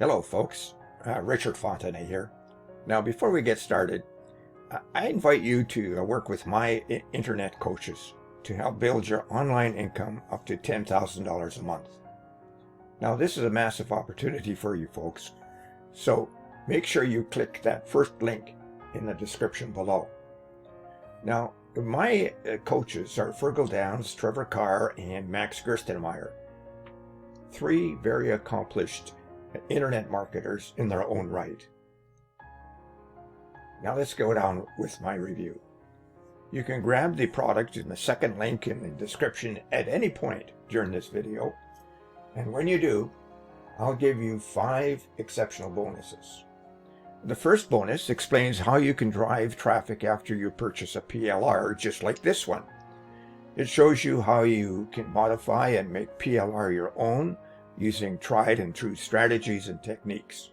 Hello folks, Richard Fontaine here. Now before we get started, I invite you to work with my internet coaches to help build your online income up to $10,000 a month. Now this is a massive opportunity for you folks, so make sure you click that first link in the description below. Now my coaches are Fergal Downs, Trevor Carr, and Max Gerstenmaier. Three very accomplished internet marketers in their own right. Now let's go down with my review. You can grab the product in the second link in the description at any point during this video, and when you do, I'll give you 5 exceptional bonuses. The first bonus explains how you can drive traffic after you purchase a PLR just like this one. It shows you how you can modify and make PLR your own using tried and true strategies and techniques.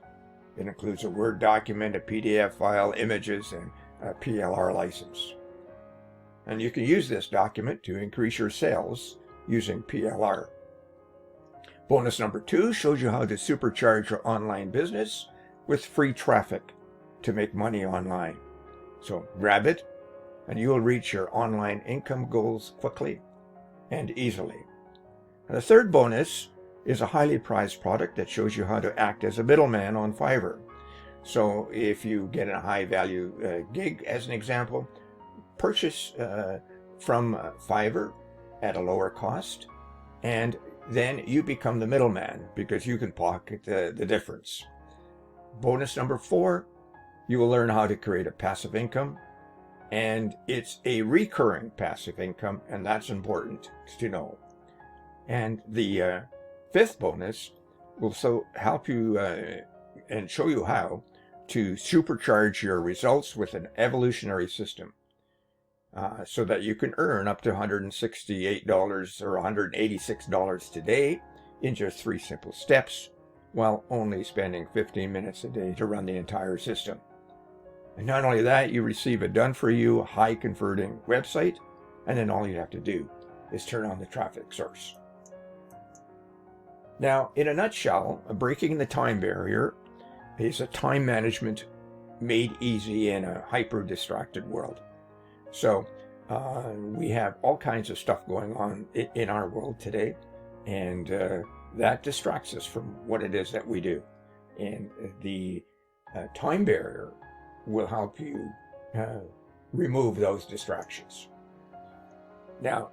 It includes a Word document, a PDF file, images, and a PLR license. And you can use this document to increase your sales using PLR. Bonus number 2 shows you how to supercharge your online business with free traffic to make money online. So grab it and you will reach your online income goals quickly and easily. And the third bonus is a highly prized product that shows you how to act as a middleman on Fiverr. So if you get a high value gig, as an example, purchase from Fiverr at a lower cost, and then you become the middleman because you can pocket the difference. Bonus number 4, you will learn how to create a passive income, and it's a recurring passive income, and that's important to know. And the 5th bonus will help you and show you how to supercharge your results with an evolutionary system so that you can earn up to $168 or $186 today in just 3 simple steps while only spending 15 minutes a day to run the entire system. And not only that, you receive a done-for-you, high-converting website, and then all you have to do is turn on the traffic source. Now, in a nutshell, breaking the time barrier is a time management made easy in a hyper-distracted world. So we have all kinds of stuff going on in our world today, and that distracts us from what it is that we do. And the time barrier will help you remove those distractions. Now,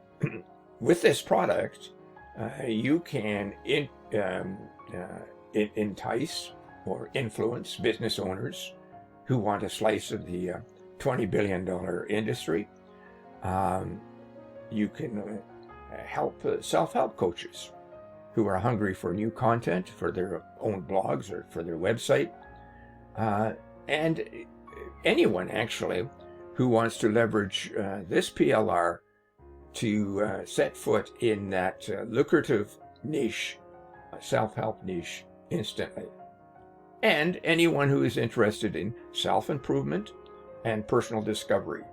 with this product, you can entice or influence business owners who want a slice of the $20 billion industry. You can help self-help coaches who are hungry for new content for their own blogs or for their website. And anyone actually who wants to leverage this PLR to set foot in that lucrative niche, self-help niche, instantly. And anyone who is interested in self-improvement and personal discovery,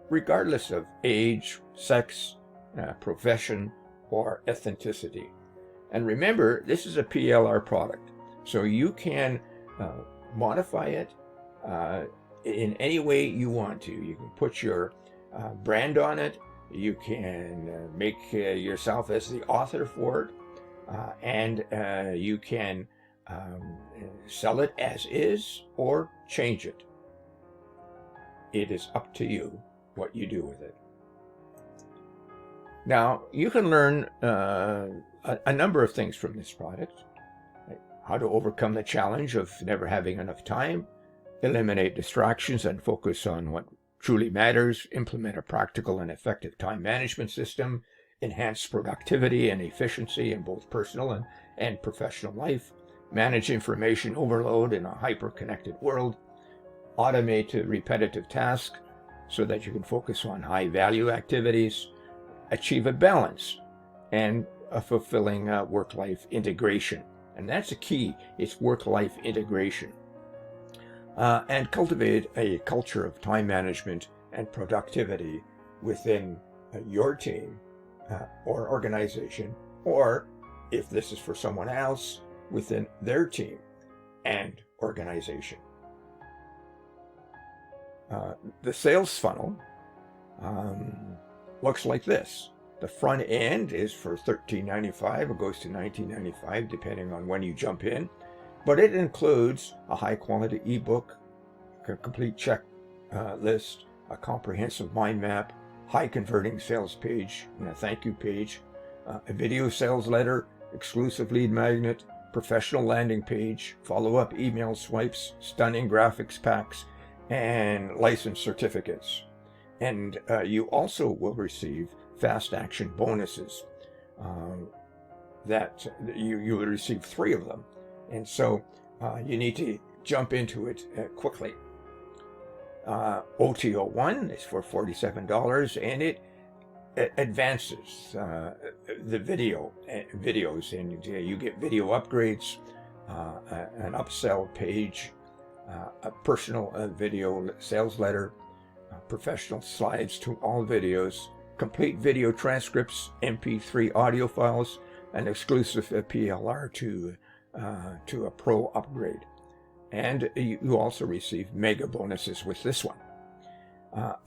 regardless of age, sex, profession, or ethnicity. And remember, this is a PLR product, so you can modify it in any way you want to. You can put your brand on it. You can make yourself as the author for it, and you can sell it as is or change it. It is up to you what you do with it. Now, you can learn a number of things from this product. How to overcome the challenge of never having enough time, eliminate distractions and focus on what truly matters, implement a practical and effective time management system, enhance productivity and efficiency in both personal and professional life, manage information overload in a hyper-connected world, automate repetitive tasks so that you can focus on high-value activities, achieve a balance and a fulfilling work-life integration. And that's the key, it's work-life integration. And cultivate a culture of time management and productivity within your team or organization, or if this is for someone else, within their team. and organization. The sales funnel looks like this. The front end is for $13.95. It goes to $19.95 depending on when you jump in. But it includes a high-quality ebook, a complete check list, a comprehensive mind map, high-converting sales page, and a thank you page, a video sales letter, exclusive lead magnet, professional landing page, follow-up email swipes, stunning graphics packs, and license certificates. And you also will receive fast action bonuses that you will receive 3 of them. And so you need to jump into it quickly. OTO1 is for $47, and it advances the videos, and you get video upgrades, an upsell page, a personal video sales letter, professional slides to all videos, complete video transcripts, MP3 audio files, an exclusive PLR to a pro upgrade. And you also receive mega bonuses with this one.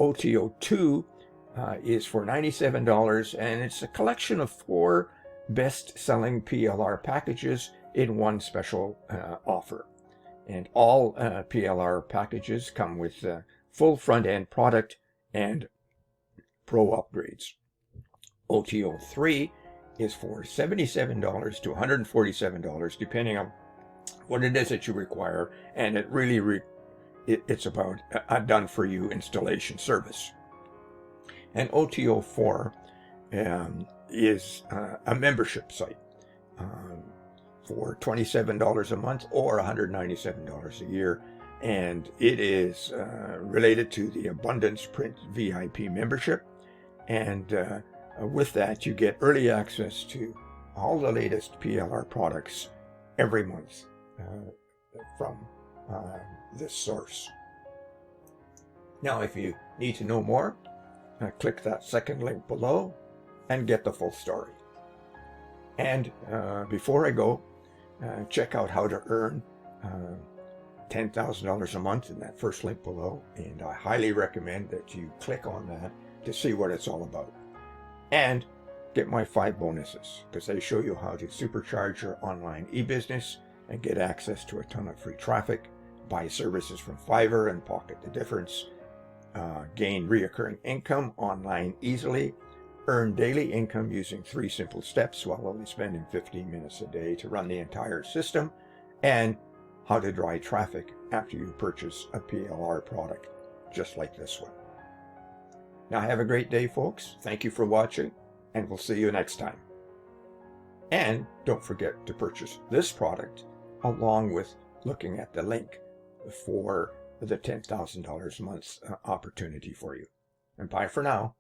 OTO2 is for $97, and it's a collection of 4 best-selling PLR packages in one special offer. And all PLR packages come with full front-end product and pro upgrades. OTO3 is for $77 to $147, depending on what it is that you require, and it really it's about a done-for-you installation service. And OTO4 is a membership site for $27 a month or $197 a year, and it is related to the Abundance Print VIP membership. And with that, you get early access to all the latest PLR products every month from this source. Now, if you need to know more, click that second link below and get the full story. And before I go, check out how to earn $10,000 a month in that first link below, and I highly recommend that you click on that to see what it's all about. And get my 5 bonuses, because they show you how to supercharge your online e-business and get access to a ton of free traffic, buy services from Fiverr and pocket the difference, gain reoccurring income online easily, earn daily income using 3 simple steps while only spending 15 minutes a day to run the entire system, and how to drive traffic after you purchase a PLR product just like this one. Now have a great day, folks. Thank you for watching, and we'll see you next time. And don't forget to purchase this product along with looking at the link for the $10,000 a month opportunity for you. And bye for now.